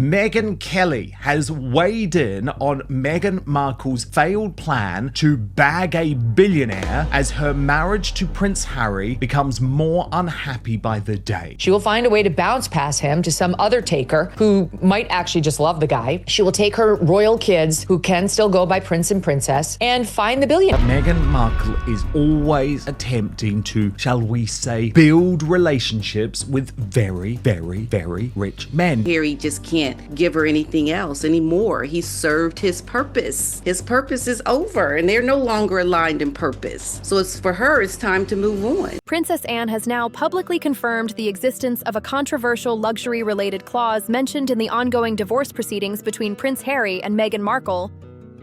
Megyn Kelly has weighed in on Meghan Markle's failed plan to bag a billionaire as her marriage to Prince Harry becomes more unhappy by the day. She will find a way to bounce past him to some other taker who might actually just love the guy. She will take her royal kids, who can still go by Prince and Princess, and find the billion. Meghan Markle is always attempting to, shall we say, build relationships with very, very, very rich men. Harry just can't give her anything else anymore. He served his purpose. His purpose is over, and they're no longer aligned in purpose. So for her, it's time to move on. Princess Anne has now publicly confirmed the existence of a controversial luxury-related clause mentioned in the ongoing divorce proceedings between Prince Harry and Meghan Markle,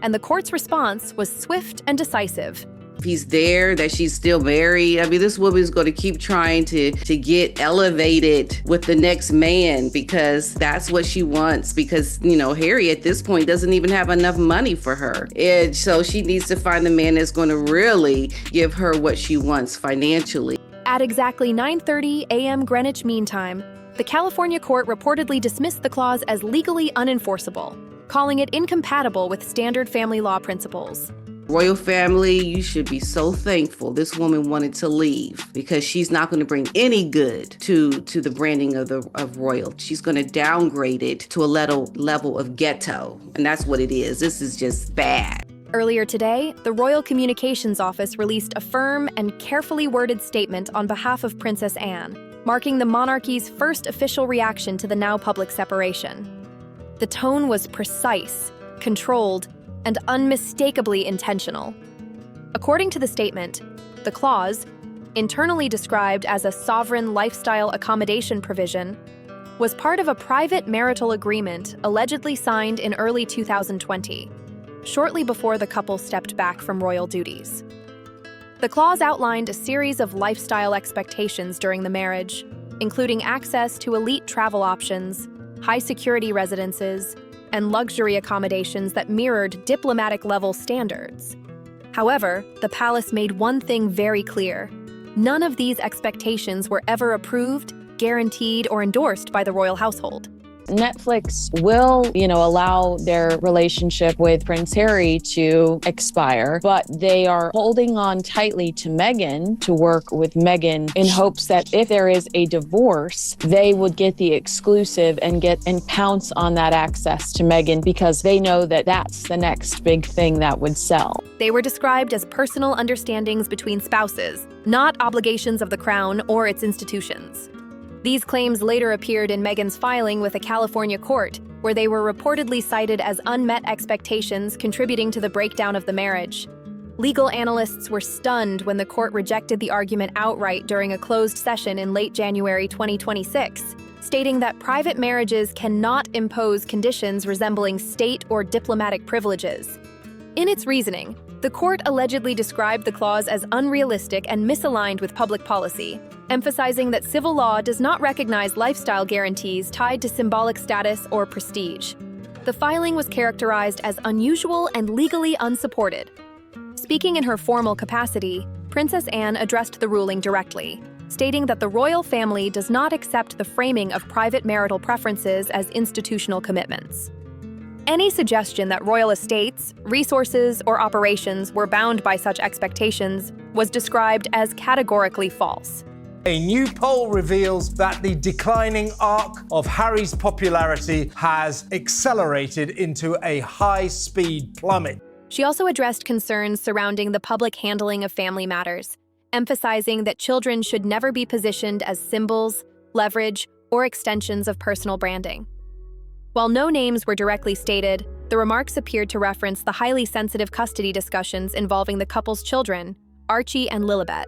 and the court's response was swift and decisive. If he's there, that she's still married. I mean, this woman's going to keep trying to get elevated with the next man because that's what she wants. Because, Harry at this point doesn't even have enough money for her. And so she needs to find the man that's going to really give her what she wants financially. At exactly 9:30 a.m. Greenwich Mean Time, the California court reportedly dismissed the clause as legally unenforceable, calling it incompatible with standard family law principles. Royal family, you should be so thankful this woman wanted to leave because she's not going to bring any good to the branding of royal. She's going to downgrade it to a level of ghetto, and that's what it is. This is just bad. Earlier today, the Royal Communications Office released a firm and carefully worded statement on behalf of Princess Anne, marking the monarchy's first official reaction to the now public separation. The tone was precise, controlled, and unmistakably intentional. According to the statement, the clause, internally described as a sovereign lifestyle accommodation provision, was part of a private marital agreement allegedly signed in early 2020, shortly before the couple stepped back from royal duties. The clause outlined a series of lifestyle expectations during the marriage, including access to elite travel options, high-security residences, and luxury accommodations that mirrored diplomatic-level standards. However, the palace made one thing very clear. None of these expectations were ever approved, guaranteed, or endorsed by the royal household. Netflix will, allow their relationship with Prince Harry to expire, but they are holding on tightly to Meghan to work with Meghan in hopes that if there is a divorce, they would get the exclusive and pounce on that access to Meghan because they know that that's the next big thing that would sell. They were described as personal understandings between spouses, not obligations of the crown or its institutions. These claims later appeared in Meghan's filing with a California court, where they were reportedly cited as unmet expectations contributing to the breakdown of the marriage. Legal analysts were stunned when the court rejected the argument outright during a closed session in late January 2026, stating that private marriages cannot impose conditions resembling state or diplomatic privileges. In its reasoning, the court allegedly described the clause as unrealistic and misaligned with public policy, emphasizing that civil law does not recognize lifestyle guarantees tied to symbolic status or prestige. The filing was characterized as unusual and legally unsupported. Speaking in her formal capacity, Princess Anne addressed the ruling directly, stating that the royal family does not accept the framing of private marital preferences as institutional commitments. Any suggestion that royal estates, resources, or operations were bound by such expectations was described as categorically false. A new poll reveals that the declining arc of Harry's popularity has accelerated into a high-speed plummet. She also addressed concerns surrounding the public handling of family matters, emphasizing that children should never be positioned as symbols, leverage, or extensions of personal branding. While no names were directly stated, the remarks appeared to reference the highly sensitive custody discussions involving the couple's children, Archie and Lilibet.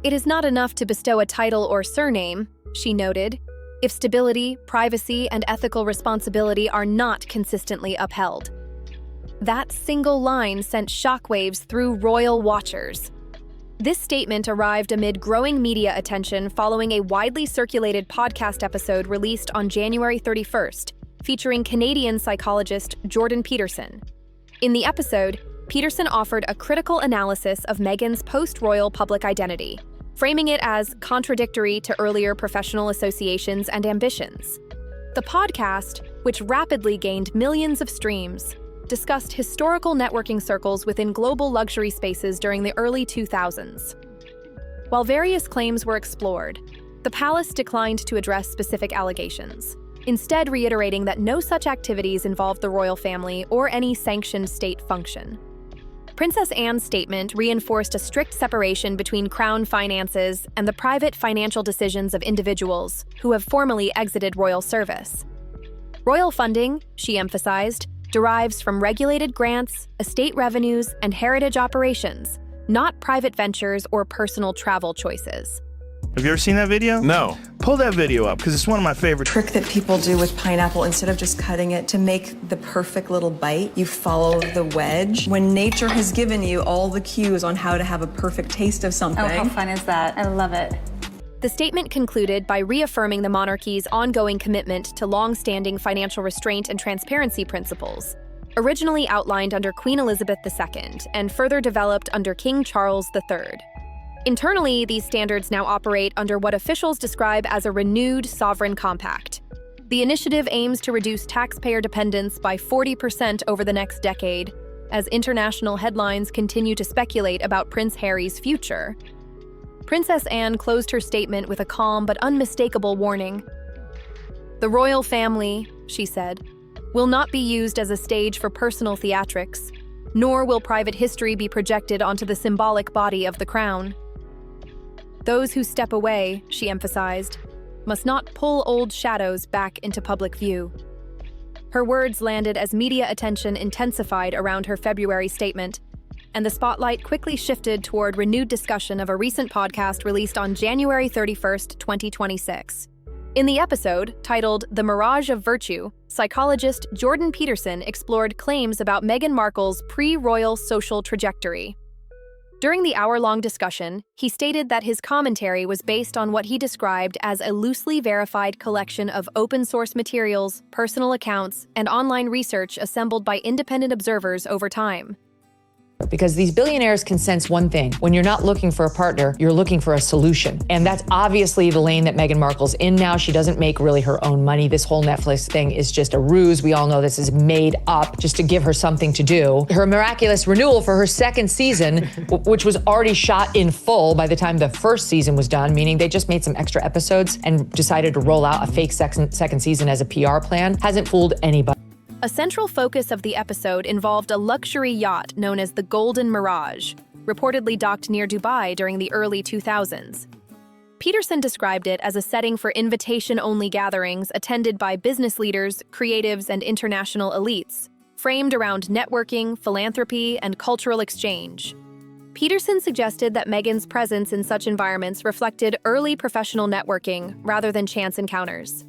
It is not enough to bestow a title or surname, she noted, if stability, privacy, and ethical responsibility are not consistently upheld. That single line sent shockwaves through royal watchers. This statement arrived amid growing media attention following a widely circulated podcast episode released on January 31st, featuring Canadian psychologist Jordan Peterson. In the episode, Peterson offered a critical analysis of Meghan's post-royal public identity, framing it as contradictory to earlier professional associations and ambitions. The podcast, which rapidly gained millions of streams, discussed historical networking circles within global luxury spaces during the early 2000s. While various claims were explored, the palace declined to address specific allegations, instead reiterating that no such activities involved the royal family or any sanctioned state function. Princess Anne's statement reinforced a strict separation between crown finances and the private financial decisions of individuals who have formally exited royal service. Royal funding, she emphasized, derives from regulated grants, estate revenues, and heritage operations, not private ventures or personal travel choices. Have you ever seen that video? No. Pull that video up, because it's one of my favorite. Trick that people do with pineapple, instead of just cutting it to make the perfect little bite, you follow the wedge. When nature has given you all the cues on how to have a perfect taste of something. Oh, how fun is that? I love it. The statement concluded by reaffirming the monarchy's ongoing commitment to long-standing financial restraint and transparency principles, originally outlined under Queen Elizabeth II and further developed under King Charles III. Internally, these standards now operate under what officials describe as a renewed sovereign compact. The initiative aims to reduce taxpayer dependence by 40% over the next decade, as international headlines continue to speculate about Prince Harry's future. Princess Anne closed her statement with a calm but unmistakable warning. "The royal family," she said, "will not be used as a stage for personal theatrics, nor will private history be projected onto the symbolic body of the crown. Those who step away," she emphasized, "must not pull old shadows back into public view." Her words landed as media attention intensified around her February statement, and the spotlight quickly shifted toward renewed discussion of a recent podcast released on January 31st, 2026. In the episode, titled The Mirage of Virtue, psychologist Jordan Peterson explored claims about Meghan Markle's pre-royal social trajectory. During the hour-long discussion, he stated that his commentary was based on what he described as a loosely verified collection of open-source materials, personal accounts, and online research assembled by independent observers over time. Because these billionaires can sense one thing. When you're not looking for a partner, you're looking for a solution. And that's obviously the lane that Meghan Markle's in now. She doesn't make really her own money. This whole Netflix thing is just a ruse. We all know this is made up just to give her something to do. Her miraculous renewal for her second season, which was already shot in full by the time the first season was done, meaning they just made some extra episodes and decided to roll out a fake second season as a PR plan, hasn't fooled anybody. A central focus of the episode involved a luxury yacht known as the Golden Mirage, reportedly docked near Dubai during the early 2000s. Peterson described it as a setting for invitation-only gatherings attended by business leaders, creatives, and international elites, framed around networking, philanthropy, and cultural exchange. Peterson suggested that Meghan's presence in such environments reflected early professional networking rather than chance encounters.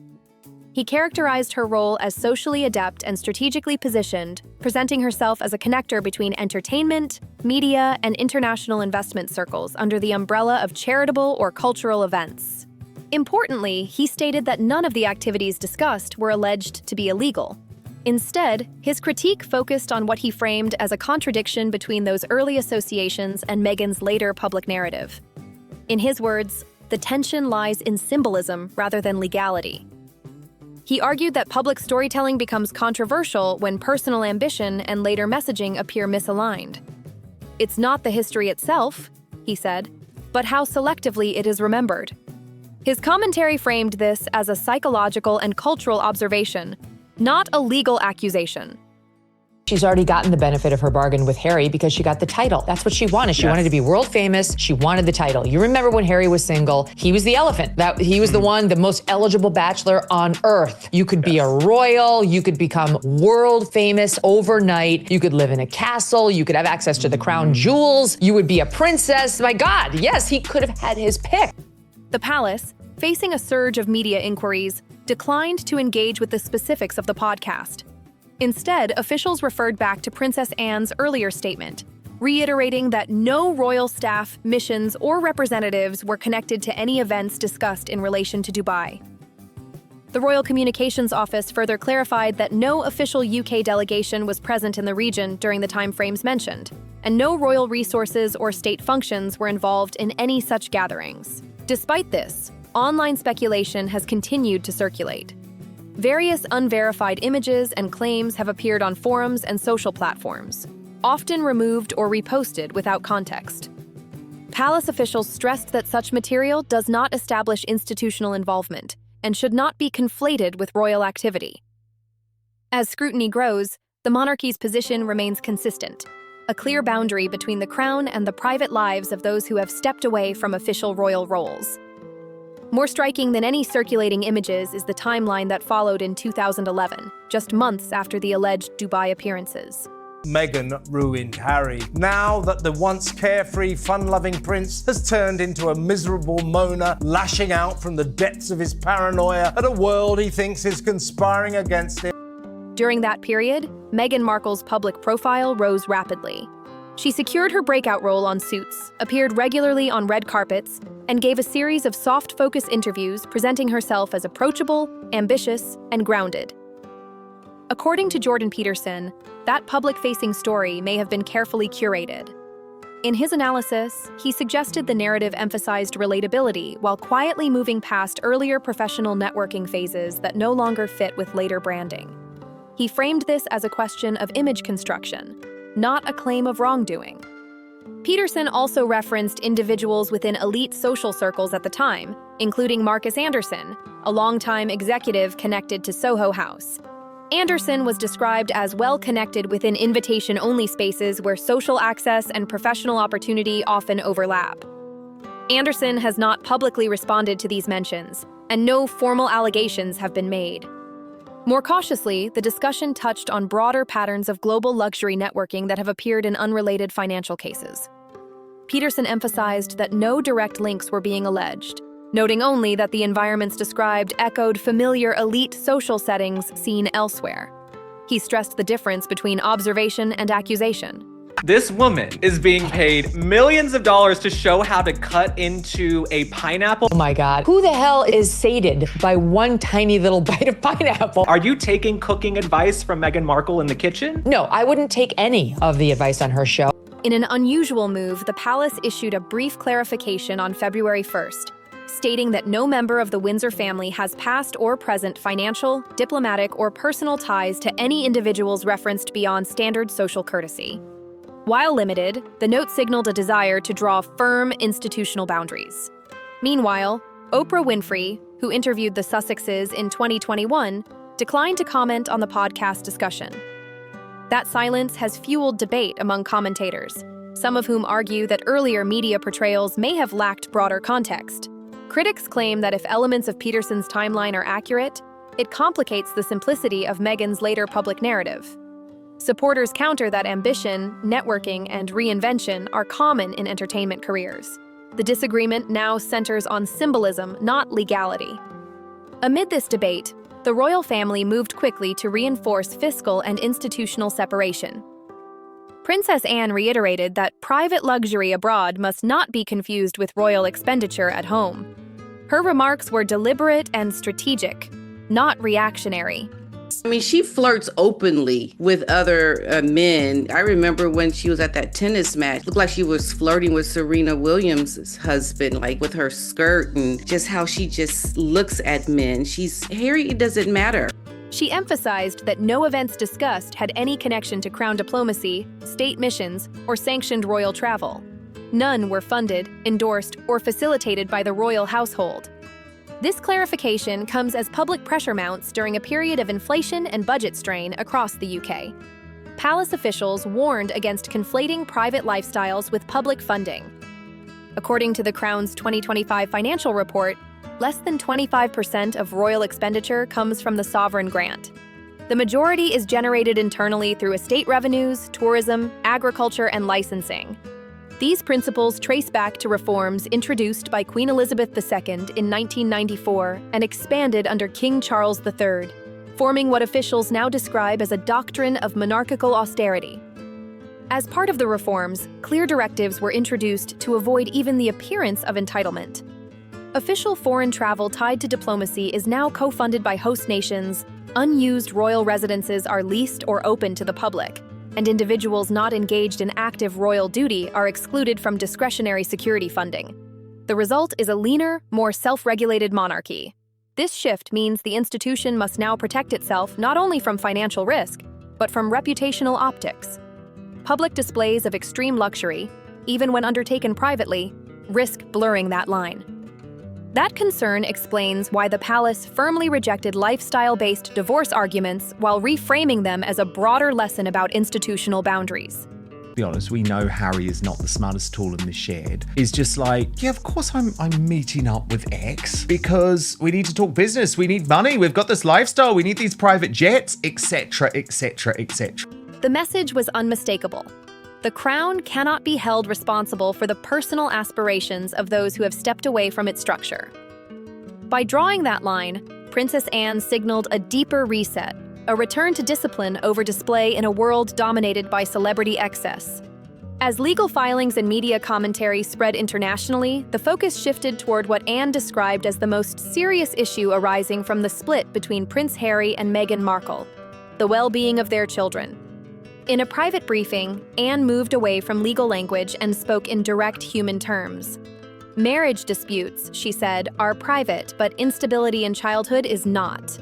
He characterized her role as socially adept and strategically positioned, presenting herself as a connector between entertainment, media, and international investment circles under the umbrella of charitable or cultural events. Importantly, he stated that none of the activities discussed were alleged to be illegal. Instead, his critique focused on what he framed as a contradiction between those early associations and Meghan's later public narrative. In his words, the tension lies in symbolism rather than legality. He argued that public storytelling becomes controversial when personal ambition and later messaging appear misaligned. "It's not the history itself," he said, "but how selectively it is remembered." His commentary framed this as a psychological and cultural observation, not a legal accusation. She's already gotten the benefit of her bargain with Harry because she got the title. That's what she wanted. She wanted to be world famous. She wanted the title. You remember when Harry was single, he was the elephant. He was the one, the most eligible bachelor on earth. You could be a royal, you could become world famous overnight. You could live in a castle. You could have access to the crown jewels. You would be a princess. My God, yes, he could have had his pick. The palace, facing a surge of media inquiries, declined to engage with the specifics of the podcast. Instead, officials referred back to Princess Anne's earlier statement, reiterating that no royal staff, missions, or representatives were connected to any events discussed in relation to Dubai. The Royal Communications Office further clarified that no official UK delegation was present in the region during the timeframes mentioned, and no royal resources or state functions were involved in any such gatherings. Despite this, online speculation has continued to circulate. Various unverified images and claims have appeared on forums and social platforms, often removed or reposted without context. Palace officials stressed that such material does not establish institutional involvement and should not be conflated with royal activity. As scrutiny grows, the monarchy's position remains consistent, a clear boundary between the crown and the private lives of those who have stepped away from official royal roles. More striking than any circulating images is the timeline that followed in 2011, just months after the alleged Dubai appearances. Meghan ruined Harry. Now that the once carefree, fun-loving prince has turned into a miserable moaner, lashing out from the depths of his paranoia at a world he thinks is conspiring against him. During that period, Meghan Markle's public profile rose rapidly. She secured her breakout role on Suits, appeared regularly on red carpets, and gave a series of soft-focus interviews presenting herself as approachable, ambitious, and grounded. According to Jordan Peterson, that public-facing story may have been carefully curated. In his analysis, he suggested the narrative emphasized relatability while quietly moving past earlier professional networking phases that no longer fit with later branding. He framed this as a question of image construction, not a claim of wrongdoing. Peterson also referenced individuals within elite social circles at the time, including Marcus Anderson, a longtime executive connected to Soho House. Anderson was described as well-connected within invitation-only spaces where social access and professional opportunity often overlap. Anderson has not publicly responded to these mentions, and no formal allegations have been made. More cautiously, the discussion touched on broader patterns of global luxury networking that have appeared in unrelated financial cases. Peterson emphasized that no direct links were being alleged, noting only that the environments described echoed familiar elite social settings seen elsewhere. He stressed the difference between observation and accusation. This woman is being paid millions of dollars to show how to cut into a pineapple. Oh my God. Who the hell is sated by one tiny little bite of pineapple? Are you taking cooking advice from Meghan Markle in the kitchen? No, I wouldn't take any of the advice on her show. In an unusual move, the palace issued a brief clarification on February 1st, stating that no member of the Windsor family has past or present financial, diplomatic, or personal ties to any individuals referenced beyond standard social courtesy. While limited, the note signaled a desire to draw firm institutional boundaries. Meanwhile, Oprah Winfrey, who interviewed the Sussexes in 2021, declined to comment on the podcast discussion. That silence has fueled debate among commentators, some of whom argue that earlier media portrayals may have lacked broader context. Critics claim that if elements of Peterson's timeline are accurate, it complicates the simplicity of Meghan's later public narrative. Supporters counter that ambition, networking, and reinvention are common in entertainment careers. The disagreement now centers on symbolism, not legality. Amid this debate, the royal family moved quickly to reinforce fiscal and institutional separation. Princess Anne reiterated that private luxury abroad must not be confused with royal expenditure at home. Her remarks were deliberate and strategic, not reactionary. I mean, she flirts openly with other men. I remember when she was at that tennis match, looked like she was flirting with Serena Williams' husband, like with her skirt and just how she just looks at men. Harry, it doesn't matter. She emphasized that no events discussed had any connection to crown diplomacy, state missions, or sanctioned royal travel. None were funded, endorsed, or facilitated by the royal household. This clarification comes as public pressure mounts during a period of inflation and budget strain across the UK. Palace officials warned against conflating private lifestyles with public funding. According to the Crown's 2025 financial report, less than 25% of royal expenditure comes from the sovereign grant. The majority is generated internally through estate revenues, tourism, agriculture, and licensing. These principles trace back to reforms introduced by Queen Elizabeth II in 1994 and expanded under King Charles III, forming what officials now describe as a doctrine of monarchical austerity. As part of the reforms, clear directives were introduced to avoid even the appearance of entitlement. Official foreign travel tied to diplomacy is now co-funded by host nations, unused royal residences are leased or open to the public, and individuals not engaged in active royal duty are excluded from discretionary security funding. The result is a leaner, more self-regulated monarchy. This shift means the institution must now protect itself not only from financial risk, but from reputational optics. Public displays of extreme luxury, even when undertaken privately, risk blurring that line. That concern explains why the palace firmly rejected lifestyle-based divorce arguments while reframing them as a broader lesson about institutional boundaries. To be honest, we know Harry is not the smartest tool in the shed. He's just like, yeah, of course I'm meeting up with X because we need to talk business, we need money, we've got this lifestyle, we need these private jets, etc., etc., etc. The message was unmistakable. The crown cannot be held responsible for the personal aspirations of those who have stepped away from its structure. By drawing that line, Princess Anne signaled a deeper reset, a return to discipline over display in a world dominated by celebrity excess. As legal filings and media commentary spread internationally, the focus shifted toward what Anne described as the most serious issue arising from the split between Prince Harry and Meghan Markle, the well-being of their children. In a private briefing, Anne moved away from legal language and spoke in direct human terms. Marriage disputes, she said, are private, but instability in childhood is not.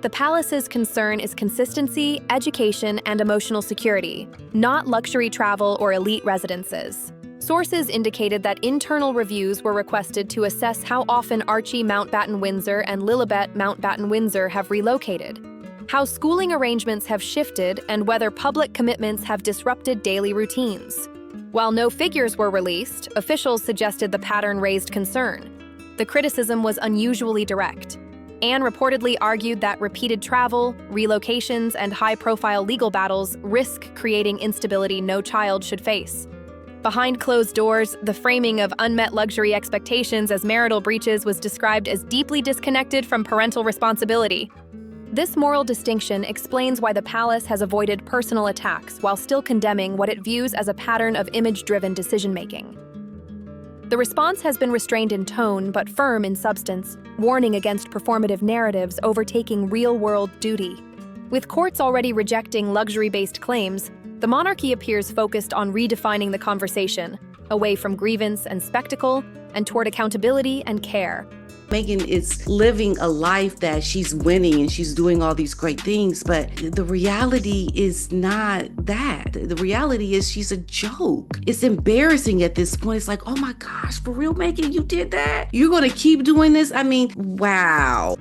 The palace's concern is consistency, education, and emotional security, not luxury travel or elite residences. Sources indicated that internal reviews were requested to assess how often Archie Mountbatten-Windsor and Lilibet Mountbatten-Windsor have relocated, how schooling arrangements have shifted, and whether public commitments have disrupted daily routines. While no figures were released, officials suggested the pattern raised concern. The criticism was unusually direct. Anne reportedly argued that repeated travel, relocations, and high-profile legal battles risk creating instability no child should face. Behind closed doors, the framing of unmet luxury expectations as marital breaches was described as deeply disconnected from parental responsibility. This moral distinction explains why the palace has avoided personal attacks while still condemning what it views as a pattern of image-driven decision-making. The response has been restrained in tone but firm in substance, warning against performative narratives overtaking real-world duty. With courts already rejecting luxury-based claims, the monarchy appears focused on redefining the conversation, away from grievance and spectacle and toward accountability and care. Meghan is living a life that she's winning and she's doing all these great things, but the reality is not that. The reality is she's a joke. It's embarrassing at this point. It's like, oh my gosh, for real, Meghan, you did that? You're gonna keep doing this? I mean, wow.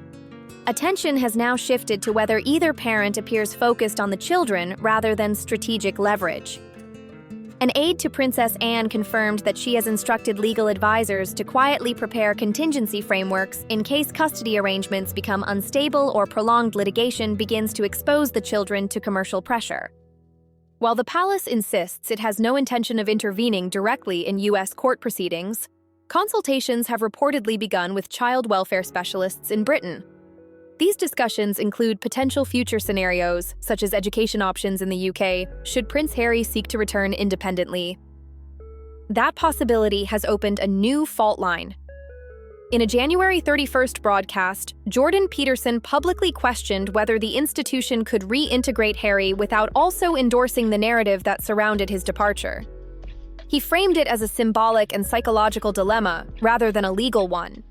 Attention has now shifted to whether either parent appears focused on the children rather than strategic leverage. An aide to Princess Anne confirmed that she has instructed legal advisors to quietly prepare contingency frameworks in case custody arrangements become unstable or prolonged litigation begins to expose the children to commercial pressure. While the palace insists it has no intention of intervening directly in U.S. court proceedings, consultations have reportedly begun with child welfare specialists in Britain. These discussions include potential future scenarios, such as education options in the UK, should Prince Harry seek to return independently. That possibility has opened a new fault line. In a January 31st broadcast, Jordan Peterson publicly questioned whether the institution could reintegrate Harry without also endorsing the narrative that surrounded his departure. He framed it as a symbolic and psychological dilemma, rather than a legal one.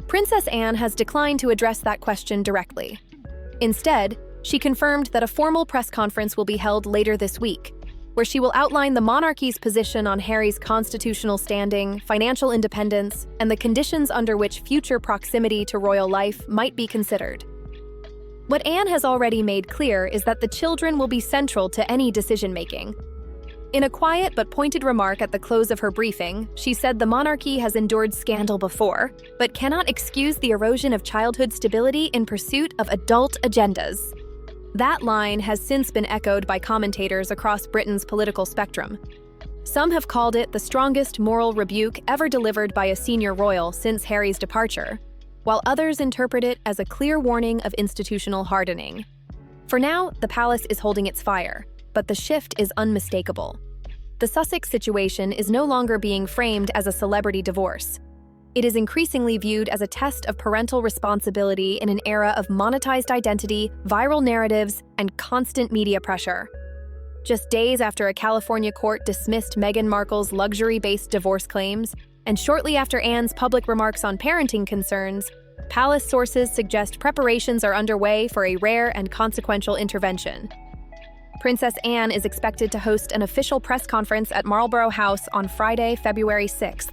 Princess Anne has declined to address that question directly. Instead, she confirmed that a formal press conference will be held later this week, where she will outline the monarchy's position on Harry's constitutional standing, financial independence, and the conditions under which future proximity to royal life might be considered. What Anne has already made clear is that the children will be central to any decision-making. In a quiet but pointed remark at the close of her briefing, she said the monarchy has endured scandal before, but cannot excuse the erosion of childhood stability in pursuit of adult agendas. That line has since been echoed by commentators across Britain's political spectrum. Some have called it the strongest moral rebuke ever delivered by a senior royal since Harry's departure, while others interpret it as a clear warning of institutional hardening. For now, the palace is holding its fire, but the shift is unmistakable. The Sussex situation is no longer being framed as a celebrity divorce. It is increasingly viewed as a test of parental responsibility in an era of monetized identity, viral narratives, and constant media pressure. Just days after a California court dismissed Meghan Markle's luxury-based divorce claims, and shortly after Anne's public remarks on parenting concerns, Palace sources suggest preparations are underway for a rare and consequential intervention. Princess Anne is expected to host an official press conference at Marlborough House on Friday, February 6th.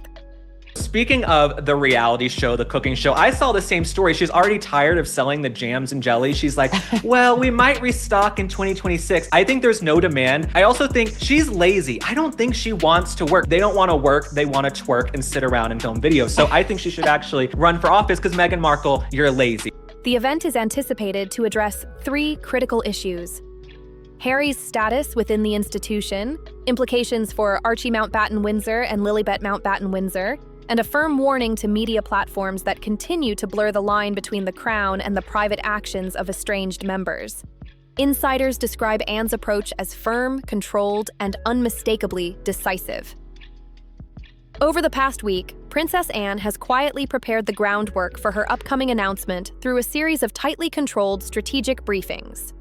Speaking of the reality show, the cooking show, I saw the same story. She's already tired of selling the jams and jellies. She's like, well, we might restock in 2026. I think there's no demand. I also think she's lazy. I don't think she wants to work. They don't want to work. They want to twerk and sit around and film videos. So I think she should actually run for office because Meghan Markle, you're lazy. The event is anticipated to address 3 critical issues: Harry's status within the institution, implications for Archie Mountbatten-Windsor and Lilibet Mountbatten-Windsor, and a firm warning to media platforms that continue to blur the line between the Crown and the private actions of estranged members. Insiders describe Anne's approach as firm, controlled, and unmistakably decisive. Over the past week, Princess Anne has quietly prepared the groundwork for her upcoming announcement through a series of tightly controlled strategic briefings.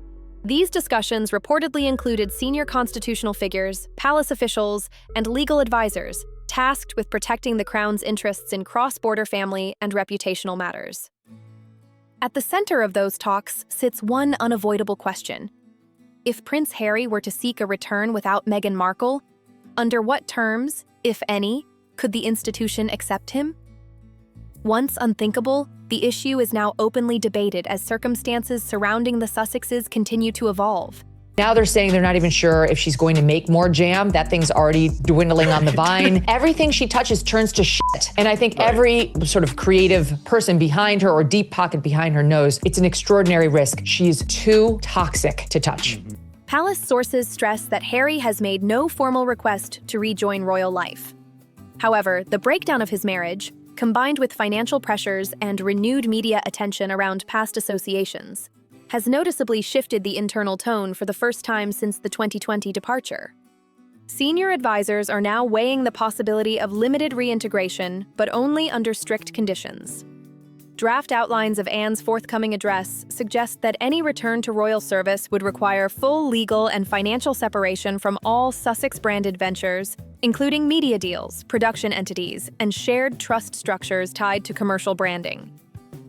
These discussions reportedly included senior constitutional figures, palace officials, and legal advisors tasked with protecting the Crown's interests in cross-border family and reputational matters. At the center of those talks sits one unavoidable question. If Prince Harry were to seek a return without Meghan Markle, under what terms, if any, could the institution accept him? Once unthinkable, the issue is now openly debated as circumstances surrounding the Sussexes continue to evolve. Now they're saying they're not even sure if she's going to make more jam. That thing's already dwindling on the vine. Everything she touches turns to shit. And I think every sort of creative person behind her or deep pocket behind her knows it's an extraordinary risk. She's too toxic to touch. Palace sources stress that Harry has made no formal request to rejoin royal life. However, the breakdown of his marriage, combined with financial pressures and renewed media attention around past associations, has noticeably shifted the internal tone for the first time since the 2020 departure. Senior advisors are now weighing the possibility of limited reintegration, but only under strict conditions. Draft outlines of Anne's forthcoming address suggest that any return to royal service would require full legal and financial separation from all Sussex-branded ventures, including media deals, production entities, and shared trust structures tied to commercial branding.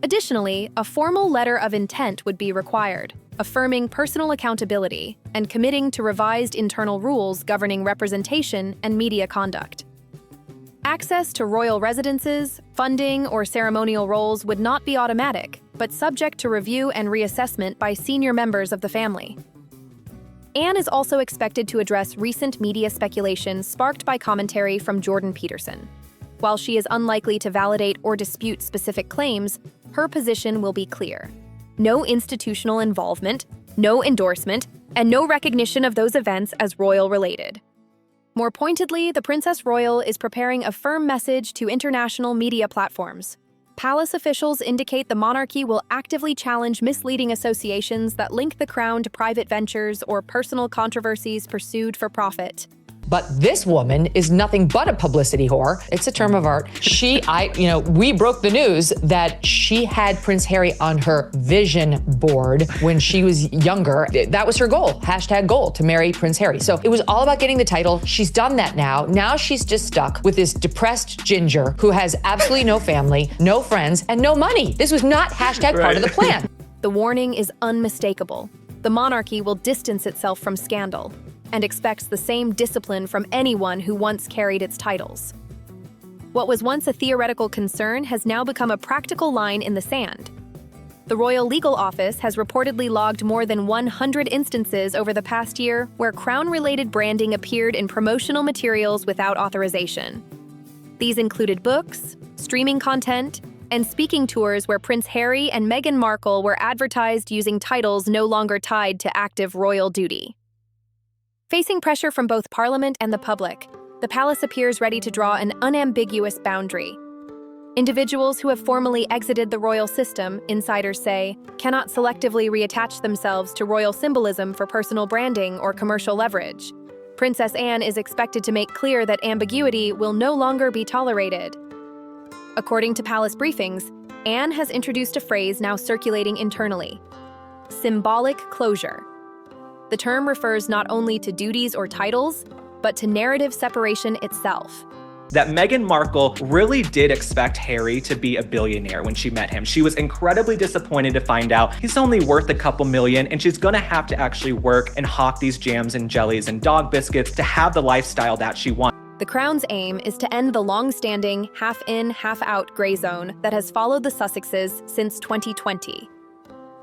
Additionally, a formal letter of intent would be required, affirming personal accountability and committing to revised internal rules governing representation and media conduct. Access to royal residences, funding, or ceremonial roles would not be automatic, but subject to review and reassessment by senior members of the family. Anne is also expected to address recent media speculation sparked by commentary from Jordan Peterson. While she is unlikely to validate or dispute specific claims, her position will be clear. No institutional involvement, no endorsement, and no recognition of those events as royal-related. More pointedly, the Princess Royal is preparing a firm message to international media platforms. Palace officials indicate the monarchy will actively challenge misleading associations that link the crown to private ventures or personal controversies pursued for profit. But this woman is nothing but a publicity whore. It's a term of art. We broke the news that she had Prince Harry on her vision board when she was younger. That was her goal, #goal, to marry Prince Harry. So it was all about getting the title. She's done that now. Now she's just stuck with this depressed ginger who has absolutely no family, no friends, and no money. This was not part of the plan. The warning is unmistakable. The monarchy will distance itself from scandal and expects the same discipline from anyone who once carried its titles. What was once a theoretical concern has now become a practical line in the sand. The Royal Legal Office has reportedly logged more than 100 instances over the past year where crown-related branding appeared in promotional materials without authorization. These included books, streaming content, and speaking tours where Prince Harry and Meghan Markle were advertised using titles no longer tied to active royal duty. Facing pressure from both Parliament and the public, the palace appears ready to draw an unambiguous boundary. Individuals who have formally exited the royal system, insiders say, cannot selectively reattach themselves to royal symbolism for personal branding or commercial leverage. Princess Anne is expected to make clear that ambiguity will no longer be tolerated. According to palace briefings, Anne has introduced a phrase now circulating internally: symbolic closure. The term refers not only to duties or titles, but to narrative separation itself. that Meghan Markle really did expect Harry to be a billionaire when she met him. She was incredibly disappointed to find out he's only worth a couple million, and she's gonna have to actually work and hawk these jams and jellies and dog biscuits to have the lifestyle that she wants. The Crown's aim is to end the long-standing half-in, half-out gray zone that has followed the Sussexes since 2020.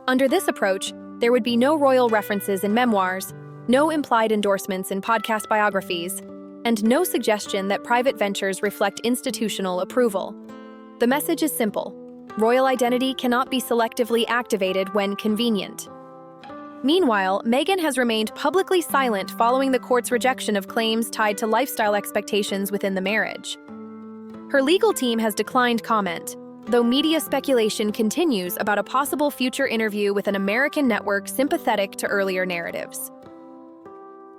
Under this approach, there would be no royal references in memoirs, no implied endorsements in podcast biographies, and no suggestion that private ventures reflect institutional approval. The message is simple: royal identity cannot be selectively activated when convenient. Meanwhile, Meghan has remained publicly silent following the court's rejection of claims tied to lifestyle expectations within the marriage. Her legal team has declined comment, though media speculation continues about a possible future interview with an American network sympathetic to earlier narratives.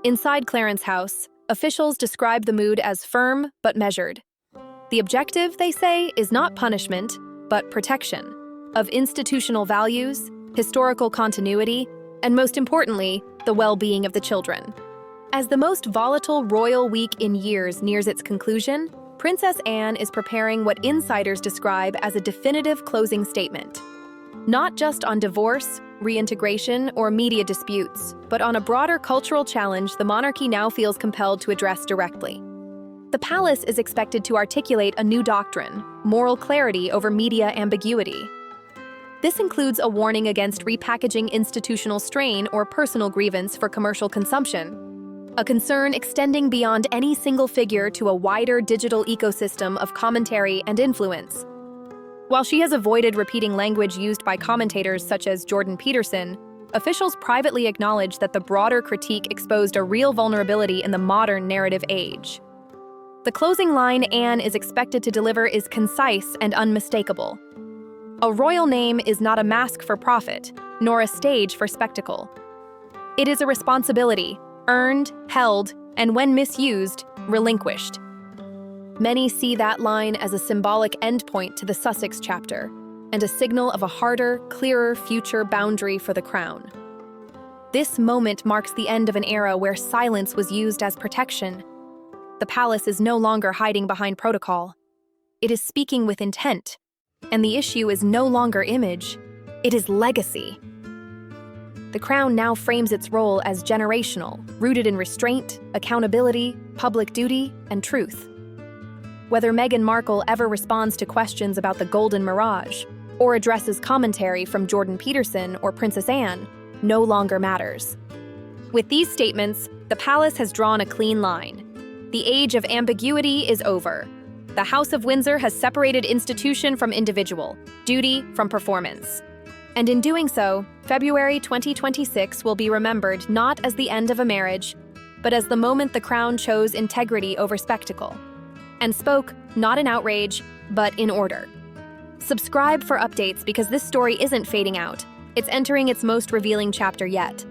Inside Clarence House, officials describe the mood as firm but measured. The objective, they say, is not punishment, but protection of institutional values, historical continuity, and most importantly, the well-being of the children. As the most volatile royal week in years nears its conclusion, Princess Anne is preparing what insiders describe as a definitive closing statement. Not just on divorce, reintegration, or media disputes, but on a broader cultural challenge the monarchy now feels compelled to address directly. The palace is expected to articulate a new doctrine, moral clarity over media ambiguity. This includes a warning against repackaging institutional strain or personal grievance for commercial consumption, a concern extending beyond any single figure to a wider digital ecosystem of commentary and influence. While she has avoided repeating language used by commentators such as Jordan Peterson, officials privately acknowledge that the broader critique exposed a real vulnerability in the modern narrative age. The closing line Anne is expected to deliver is concise and unmistakable. A royal name is not a mask for profit, nor a stage for spectacle. It is a responsibility, earned, held, and when misused, relinquished. Many see that line as a symbolic endpoint to the Sussex chapter, and a signal of a harder, clearer future boundary for the crown. This moment marks the end of an era where silence was used as protection. The palace is no longer hiding behind protocol. It is speaking with intent. And the issue is no longer image, it is legacy. The crown now frames its role as generational, rooted in restraint, accountability, public duty, and truth. Whether Meghan Markle ever responds to questions about the Golden Mirage, or addresses commentary from Jordan Peterson or Princess Anne, no longer matters. With these statements, the palace has drawn a clean line. The age of ambiguity is over. The House of Windsor has separated institution from individual, duty from performance. And in doing so, February 2026 will be remembered not as the end of a marriage, but as the moment the crown chose integrity over spectacle, and spoke not in outrage, but in order. Subscribe for updates because this story isn't fading out. It's entering its most revealing chapter yet.